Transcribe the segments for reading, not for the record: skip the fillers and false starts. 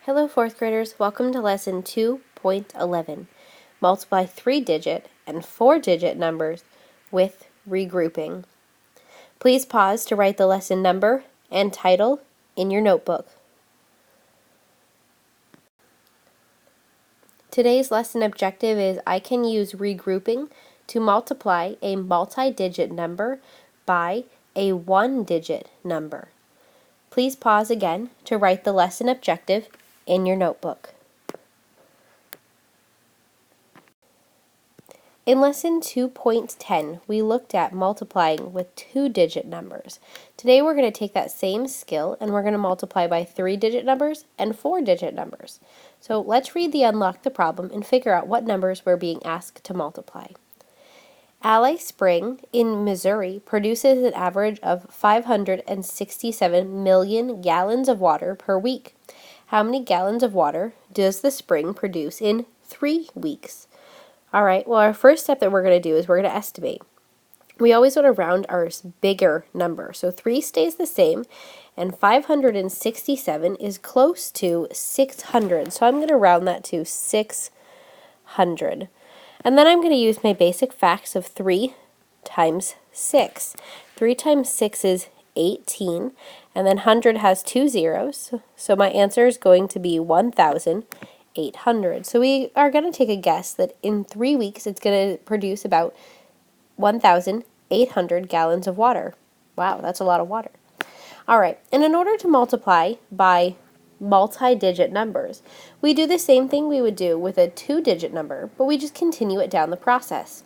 Hello, fourth graders. Welcome to lesson 2.11. Multiply 3-digit and 4-digit numbers with regrouping. Please pause to write the lesson number and title in your notebook. Today's lesson objective is I can use regrouping to multiply a multi-digit number by a one-digit number. Please pause again to write the lesson objective in your notebook. In lesson 2.10, we looked at multiplying with two-digit numbers. Today we're going to take that same skill and we're going to multiply by three-digit numbers and four-digit numbers. So let's read the Unlock the Problem and figure out what numbers we're being asked to multiply. Ally Spring in Missouri produces an average of 567 million gallons of water per week. How many gallons of water does the spring produce in 3 weeks? All right, well, our first step that we're going to do is we're going to estimate. We always want to round our bigger number. So 3 stays the same, and 567 is close to 600. So I'm going to round that to 600. And then I'm going to use my basic facts of 3 times 6. 3 times 6 is 18, and then 100 has 2 zeros. So my answer is going to be 1,800. So we are going to take a guess that in 3 weeks it's going to produce about 1,800 gallons of water. Wow, that's a lot of water. All right, and in order to multiply by multi-digit numbers, we do the same thing we would do with a two-digit number, but we just continue it down the process.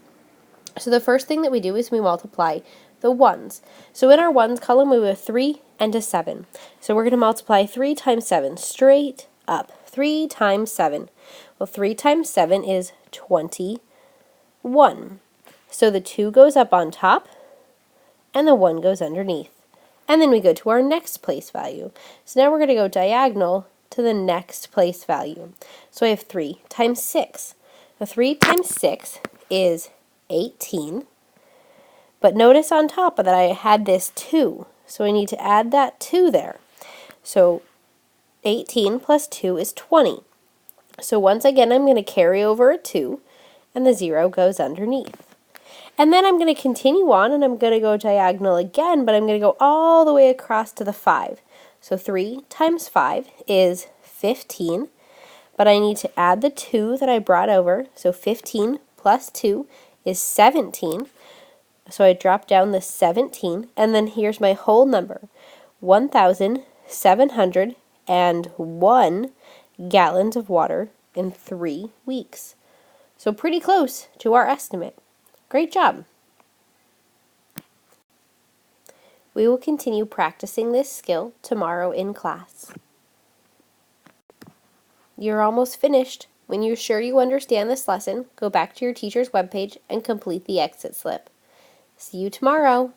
So the first thing that we do is we multiply the ones. So in our ones column, we have a 3 and a 7. So we're going to multiply 3 times 7 straight up. 3 times 7. Well, 3 times 7 is 21. So the 2 goes up on top, and the 1 goes underneath. And then we go to our next place value. So now we're going to go diagonal to the next place value. So I have 3 times 6. The 3 times 6 is 18. But notice on top that I had this 2. So I need to add that 2 there. So 18 plus 2 is 20. So once again, I'm going to carry over a 2, and the 0 goes underneath. And then I'm going to continue on, and I'm going to go diagonal again, but I'm going to go all the way across to the 5. So 3 times 5 is 15, but I need to add the 2 that I brought over. So 15 plus 2 is 17. So I drop down the 17, and then here's my whole number, 1,701 gallons of water in 3 weeks. So pretty close to our estimate. Great job. We will continue practicing this skill tomorrow in class. You're almost finished. When you're sure you understand this lesson, go back to your teacher's webpage and complete the exit slip. See you tomorrow.